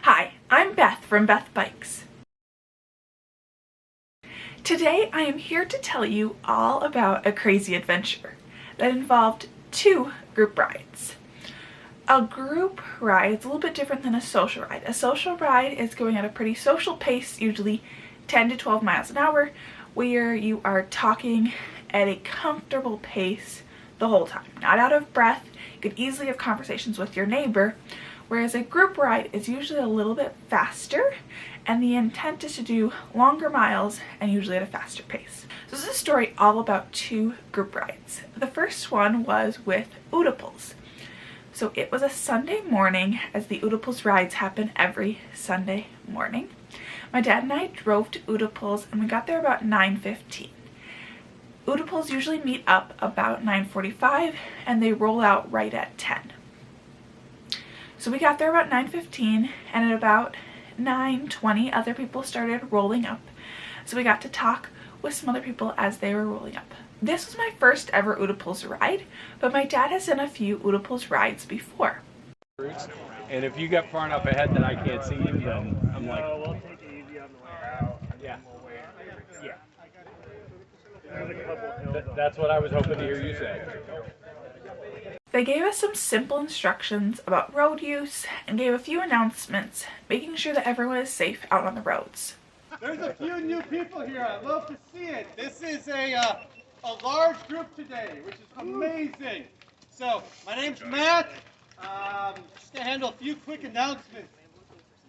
Hi, I'm Beth from Beth Bikes. Today I am here to tell you all about a crazy adventure that involved 2 group rides. A group ride is a little bit different than a social ride. A social ride is going at a pretty social pace, usually 10 to 12 miles an hour, where you are talking at a comfortable pace the whole time, not out of breath. You could easily have conversations with your neighbor, whereas a group ride is usually a little bit faster, and the intent is to do longer miles and usually at a faster pace. So this is a story all about 2 group rides. The first one was with Uteplis. So it was a Sunday morning, as the Uteplis rides happen every Sunday morning. My dad and I drove to Uteplis and we got there about 9:15. Uteplis usually meet up about 9:45 and they roll out right at 10. So we got there about 9:15 and at about 9:20 other people started rolling up. So we got to talk with some other people as they were rolling up. This was my first ever Uteplis ride, but my dad has done a few Uteplis rides before. And if you get far enough ahead that I can't see you, then I'm like, we'll take it easy on the way out. Yeah. Yeah. There's a couple hills. That's what I was hoping to hear you say. They gave us some simple instructions about road use and gave a few announcements, making sure that everyone is safe out on the roads. There's a few new people here. I'd love to see it. This is a large group today, which is amazing. So, my name's Matt. Just to handle a few quick announcements.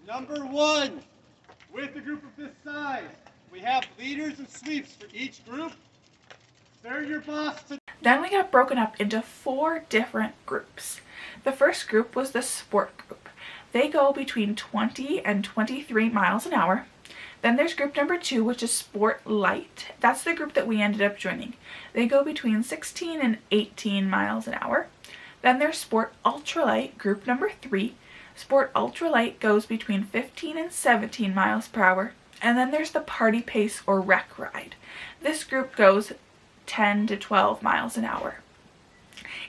Number 1, with a group of this size, we have leaders and sweeps for each group. They're your boss today. Then we got broken up into 4 different groups. The first group was the sport group. They go between 20 and 23 miles an hour. Then there's group number 2, which is sport light. That's the group that we ended up joining. They go between 16 and 18 miles an hour. Then there's sport ultralight, group number 3. Sport ultralight goes between 15 and 17 miles per hour. And then there's the party pace or rec ride. This group goes 10 to 12 miles an hour.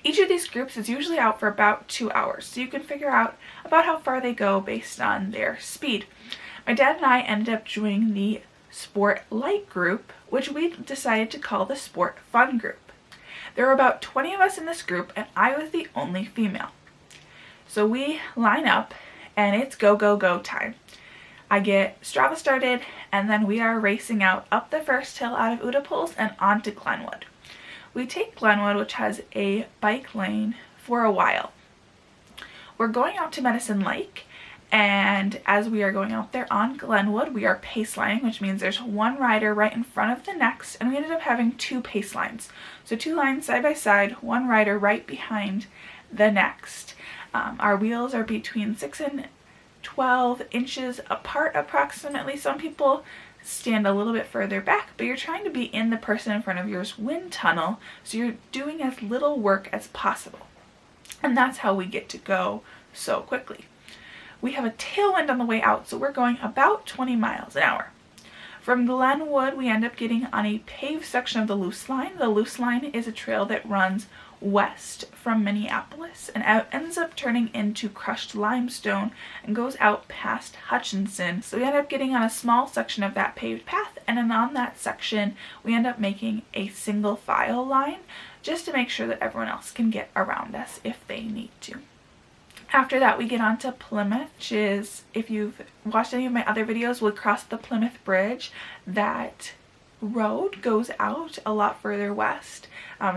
Each of these groups is usually out for about 2 hours, so you can figure out about how far they go based on their speed. My dad and I ended up joining the Sport Light group, which we decided to call the Sport Fun group. There were about 20 of us in this group, and I was the only female. So we line up, and it's go, go, go time. I get Strava started, and then we are racing out up the first hill out of Uteplis and onto Glenwood. We take Glenwood, which has a bike lane, for a while. We're going out to Medicine Lake, and as we are going out there on Glenwood, we are pace lining, which means there's one rider right in front of the next, and we ended up having 2 pace lines. So 2 lines side by side, one rider right behind the next. Our wheels are between 6 and 12 inches apart approximately. Some people stand a little bit further back, but you're trying to be in the person in front of your's wind tunnel, so you're doing as little work as possible. And that's how we get to go so quickly. We have a tailwind on the way out, so we're going about 20 miles an hour. From Glenwood, we end up getting on a paved section of the Loose Line. The Loose Line is a trail that runs west from Minneapolis and ends up turning into crushed limestone and goes out past Hutchinson. So we end up getting on a small section of that paved path, and then on that section we end up making a single file line just to make sure that everyone else can get around us if they need to. After that, we get on to Plymouth, which is, if you've watched any of my other videos, we'll cross the Plymouth Bridge. That road goes out a lot further west,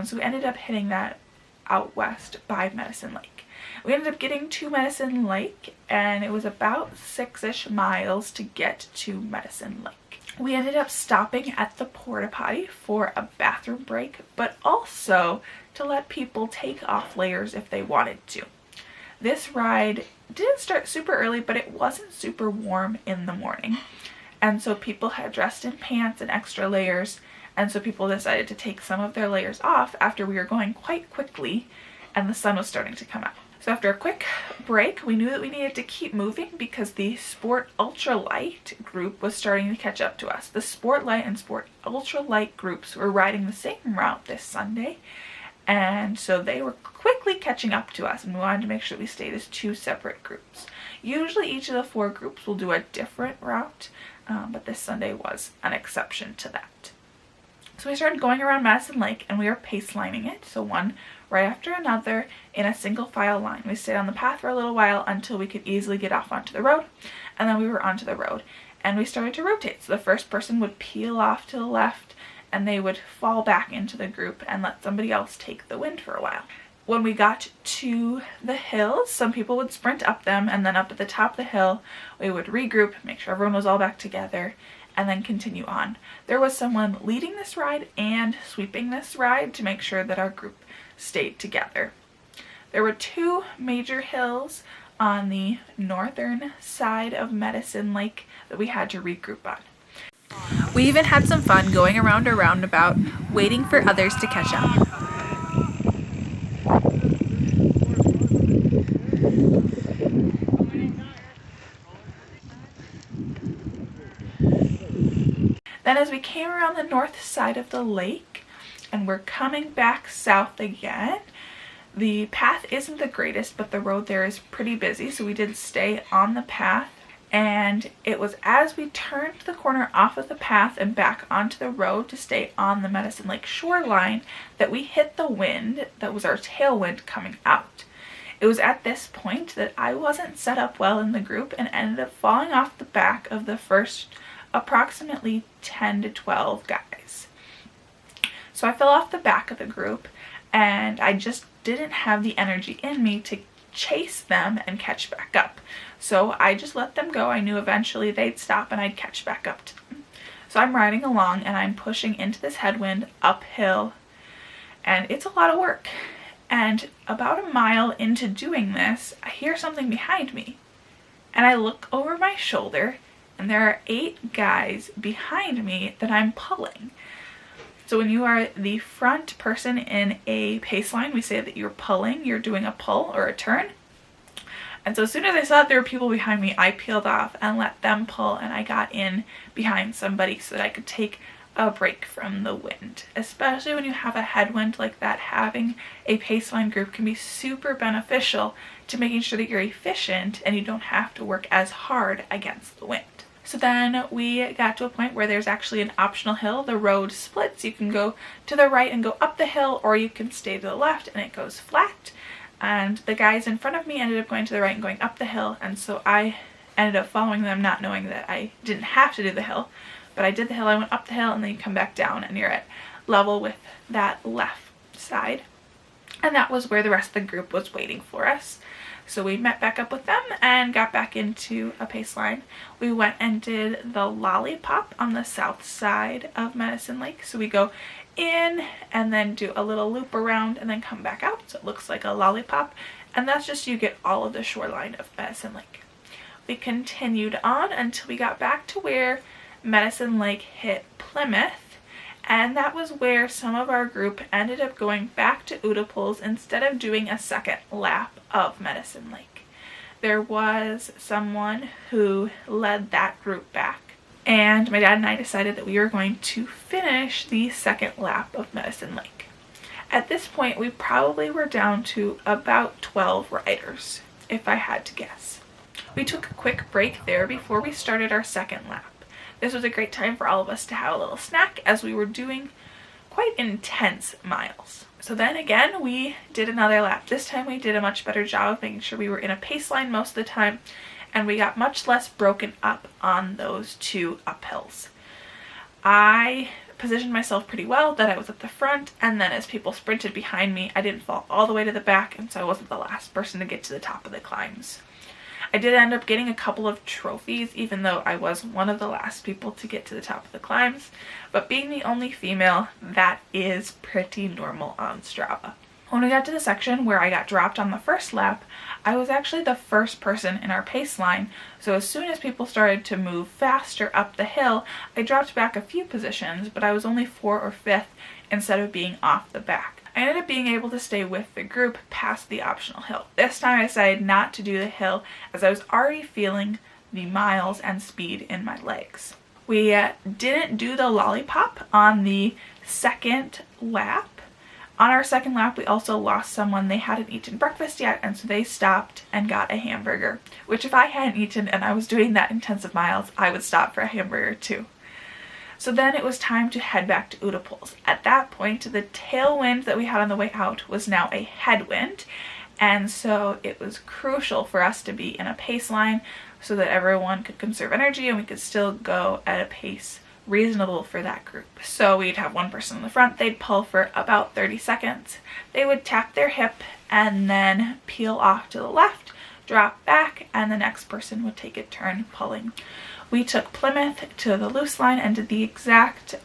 so we ended up hitting that out west by Medicine Lake. We ended up getting to Medicine Lake, and it was about 6-ish miles to get to Medicine Lake. We ended up stopping at the porta potty for a bathroom break, but also to let people take off layers if they wanted to. This ride didn't start super early, but it wasn't super warm in the morning. And so people had dressed in pants and extra layers, and so people decided to take some of their layers off after we were going quite quickly and the sun was starting to come out. So after a quick break, we knew that we needed to keep moving because the Sport Ultralight group was starting to catch up to us. The Sport Light and Sport Ultralight groups were riding the same route this Sunday, and so they were quickly catching up to us, and we wanted to make sure we stayed as 2 separate groups. Usually each of the 4 groups will do a different route, but this Sunday was an exception to that. So we started going around Madison Lake and we were pace lining it, so one right after another in a single file line. We stayed on the path for a little while until we could easily get off onto the road, and then we were onto the road and we started to rotate. So the first person would peel off to the left and they would fall back into the group and let somebody else take the wind for a while. When we got to the hills, some people would sprint up them, and then up at the top of the hill we would regroup, make sure everyone was all back together, and then continue on. There was someone leading this ride and sweeping this ride to make sure that our group stayed together. There were 2 major hills on the northern side of Medicine Lake that we had to regroup on. We even had some fun going around a roundabout, waiting for others to catch up. Then as we came around the north side of the lake and we're coming back south again, the path isn't the greatest, but the road there is pretty busy, so we did stay on the path. And it was as we turned the corner off of the path and back onto the road to stay on the Medicine Lake shoreline that we hit the wind that was our tailwind coming out. It was at this point that I wasn't set up well in the group and ended up falling off the back of the first approximately 10 to 12 guys. So I fell off the back of the group and I just didn't have the energy in me to chase them and catch back up. So I just let them go. I knew eventually they'd stop and I'd catch back up to them. So I'm riding along and I'm pushing into this headwind uphill, and it's a lot of work. And about a mile into doing this, I hear something behind me and I look over my shoulder and there are 8 guys behind me that I'm pulling. So when you are the front person in a pace line, we say that you're pulling, you're doing a pull or a turn. And so as soon as I saw that there were people behind me, I peeled off and let them pull, and I got in behind somebody so that I could take a break from the wind. Especially when you have a headwind like that, having a pace line group can be super beneficial to making sure that you're efficient and you don't have to work as hard against the wind. So then we got to a point where there's actually an optional hill. The road splits. You can go to the right and go up the hill, or you can stay to the left and it goes flat. And the guys in front of me ended up going to the right and going up the hill, and so I ended up following them, not knowing that I didn't have to do the hill. But I did the hill, I went up the hill, and then you come back down and you're at level with that left side. And that was where the rest of the group was waiting for us. So we met back up with them and got back into a pace line. We went and did the lollipop on the south side of Medicine Lake. So we go in and then do a little loop around and then come back out. So it looks like a lollipop. And that's just so you get all of the shoreline of Medicine Lake. We continued on until we got back to where Medicine Lake hit Plymouth. And that was where some of our group ended up going back to Uteplis instead of doing a second lap of Medicine Lake. There was someone who led that group back, and my dad and I decided that we were going to finish the second lap of Medicine Lake. At this point, we probably were down to about 12 riders, if I had to guess. We took a quick break there before we started our second lap. This was a great time for all of us to have a little snack as we were doing quite intense miles. So then again, we did another lap. This time we did a much better job of making sure we were in a pace line most of the time, and we got much less broken up on those 2 uphills. I positioned myself pretty well, that I was at the front, and then as people sprinted behind me, I didn't fall all the way to the back, and so I wasn't the last person to get to the top of the climbs. I did end up getting a couple of trophies, even though I was one of the last people to get to the top of the climbs, but being the only female, that is pretty normal on Strava. When we got to the section where I got dropped on the first lap, I was actually the first person in our pace line, so as soon as people started to move faster up the hill, I dropped back a few positions, but I was only 4th or 5th instead of being off the back. I ended up being able to stay with the group past the optional hill. This time I decided not to do the hill as I was already feeling the miles and speed in my legs. We didn't do the lollipop on the second lap. On our second lap, we also lost someone. They hadn't eaten breakfast yet, and so they stopped and got a hamburger. which if I hadn't eaten and I was doing that intensive miles, I would stop for a hamburger too. So then it was time to head back to Uteplis. At that point, the tailwind that we had on the way out was now a headwind, and so it was crucial for us to be in a pace line so that everyone could conserve energy and we could still go at a pace reasonable for that group. So we'd have one person in the front, they'd pull for about 30 seconds, they would tap their hip and then peel off to the left, drop back, and the next person would take a turn pulling. We took Plymouth to the loose line and did the exact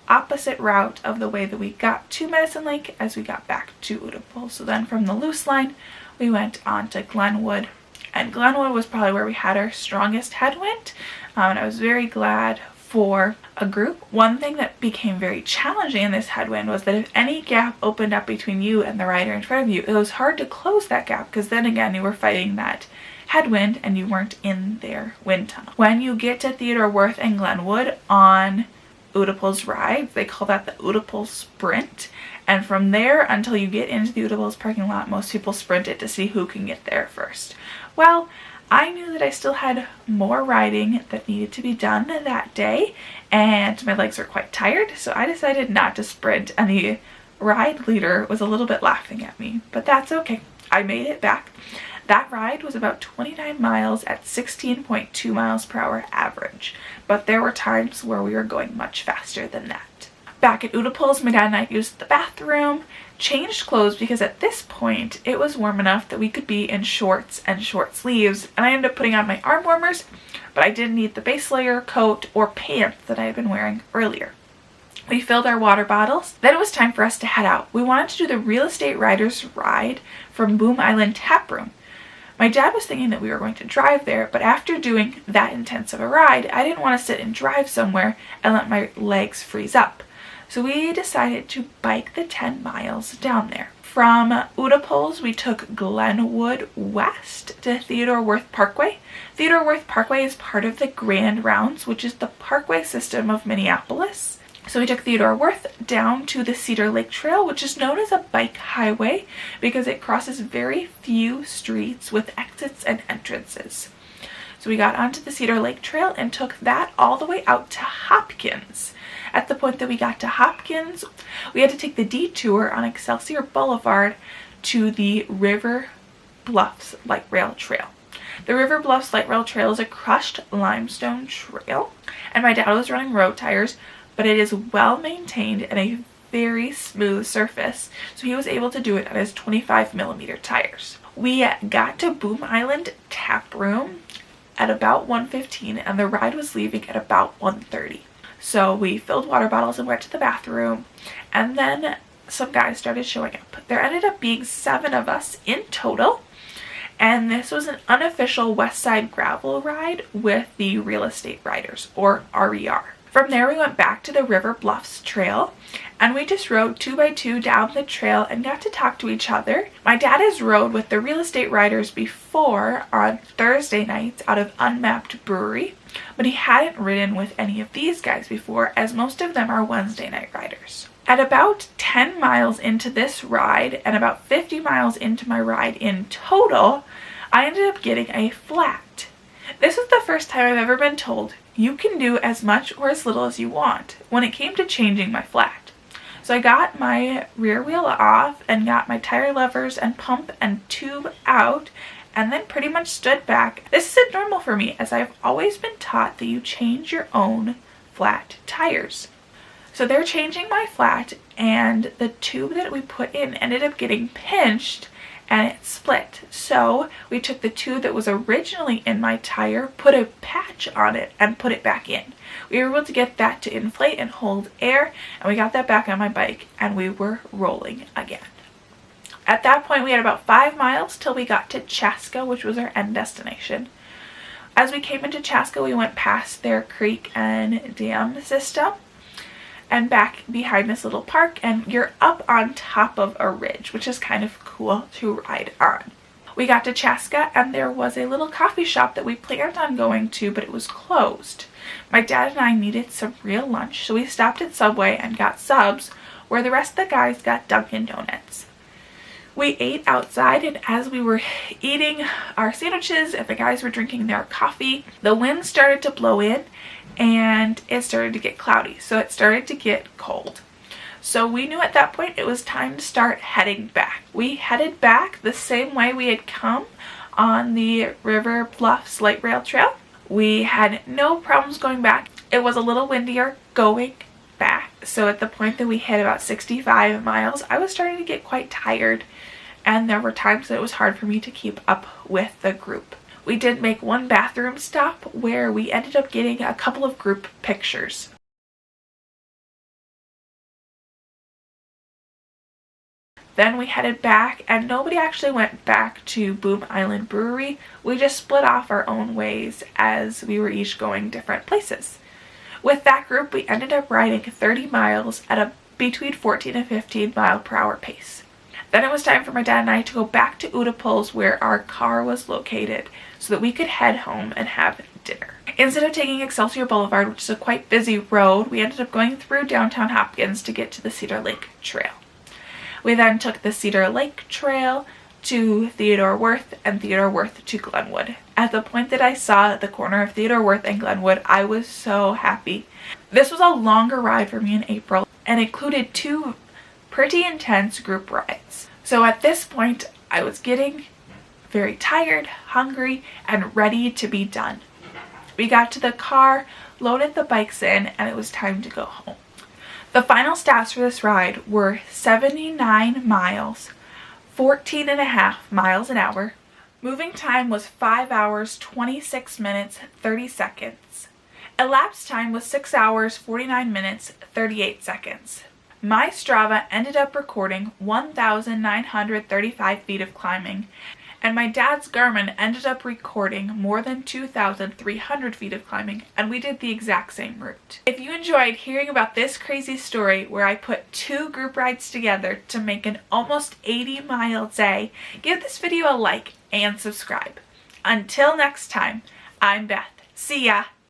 opposite route of the way that we got to Medicine Lake as we got back to Uteplis. So then from the loose line, we went on to Glenwood, and Glenwood was probably where we had our strongest headwind, and I was very glad for a group. One thing that became very challenging in this headwind was that if any gap opened up between you and the rider in front of you, it was hard to close that gap because then again you were fighting that headwind and you weren't in their wind tunnel. When you get to Theodore Worth and Glenwood on Uteplis rides, they call that the Uteplis sprint, and from there until you get into the Uteplis parking lot, most people sprint it to see who can get there first. Well, I knew that I still had more riding that needed to be done that day and my legs were quite tired, so I decided not to sprint, and the ride leader was a little bit laughing at me, but that's okay. I made it back. That ride was about 29 miles at 16.2 miles per hour average, but there were times where we were going much faster than that. Back at Uteplis, my dad and I used the bathroom, changed clothes because at this point it was warm enough that we could be in shorts and short sleeves, and I ended up putting on my arm warmers, but I didn't need the base layer, coat, or pants that I had been wearing earlier. We filled our water bottles. Then it was time for us to head out. We wanted to do the real estate riders ride from Boom Island Tap Room. My dad was thinking that we were going to drive there, but after doing that intense of a ride, I didn't want to sit and drive somewhere and let my legs freeze up. So we decided to bike the 10 miles down there. From Uteplis, we took Glenwood west to Theodore Worth Parkway. Theodore Worth Parkway is part of the Grand Rounds, which is the parkway system of Minneapolis. So we took Theodore Worth down to the Cedar Lake Trail, which is known as a bike highway because it crosses very few streets with exits and entrances. So we got onto the Cedar Lake Trail and took that all the way out to Hopkins. At the point that we got to Hopkins, we had to take the detour on Excelsior Boulevard to the River Bluffs Light Rail Trail. The River Bluffs Light Rail Trail is a crushed limestone trail, and my dad was running road tires, but it is well maintained and a very smooth surface, so he was able to do it on his 25mm tires. We got to Boom Island Tap Room at about 1:15 and the ride was leaving at about 1:30. So we filled water bottles and went to the bathroom, and then some guys started showing up. There ended up being 7 of us in total, and this was an unofficial West Side gravel ride with the real estate riders, or RER. From there we went back to the River Bluffs Trail, and we just rode 2x2 down the trail and got to talk to each other. My dad has rode with the real estate riders before on Thursday nights out of Unmapped Brewery, but he hadn't ridden with any of these guys before, as most of them are Wednesday night riders. At about 10 miles into this ride and about 50 miles into my ride in total, I ended up getting a flat. This was the first time I've ever been told you can do as much or as little as you want when it came to changing my flat. So I got my rear wheel off and got my tire levers and pump and tube out, and then pretty much stood back. This isn't normal for me, as I've always been taught that you change your own flat tires. So they're changing my flat, and the tube that we put in ended up getting pinched and it split. So we took the tube that was originally in my tire, put a patch on it, and put it back in. We were able to get that to inflate and hold air, and we got that back on my bike, and we were rolling again. At that point, we had about 5 miles till we got to Chaska, which was our end destination. As we came into Chaska, we went past their creek and dam system and back behind this little park, and you're up on top of a ridge, which is kind of cool to ride on. We got to Chaska, and there was a little coffee shop that we planned on going to, but it was closed. My dad and I needed some real lunch, so we stopped at Subway and got subs, where the rest of the guys got Dunkin' Donuts. We ate outside, and as we were eating our sandwiches and the guys were drinking their coffee, the wind started to blow in and it started to get cloudy, so it started to get cold. So we knew at that point it was time to start heading back. We headed back the same way we had come on the River Bluffs light rail trail. We had no problems going back. It was a little windier going back, so at the point that we hit about 65 miles, I was starting to get quite tired, and there were times that it was hard for me to keep up with the group. We did make one bathroom stop where we ended up getting a couple of group pictures. Then we headed back, and nobody actually went back to Boom Island Brewery. We just split off our own ways as we were each going different places. With that group, we ended up riding 30 miles at a between 14 and 15 mile per hour pace. Then it was time for my dad and I to go back to Uteplis, where our car was located, so that we could head home and have dinner. Instead of taking Excelsior Boulevard, which is a quite busy road, we ended up going through downtown Hopkins to get to the Cedar Lake Trail. We then took the Cedar Lake Trail to Theodore Worth and Theodore Worth to Glenwood. At the point that I saw the corner of Theodore Worth and Glenwood, I was so happy. This was a longer ride for me in April and included 2 pretty intense group rides. So at this point, I was getting very tired, hungry, and ready to be done. We got to the car, loaded the bikes in, and it was time to go home. The final stops for this ride were 79 miles, 14.5 miles an hour. Moving time was 5 hours, 26 minutes, 30 seconds. Elapsed time was 6 hours, 49 minutes, 38 seconds. My Strava ended up recording 1,935 feet of climbing, and my dad's Garmin ended up recording more than 2,300 feet of climbing, and we did the exact same route. If you enjoyed hearing about this crazy story where I put 2 group rides together to make an almost 80-mile day, give this video a like and subscribe. Until next time, I'm Beth. See ya!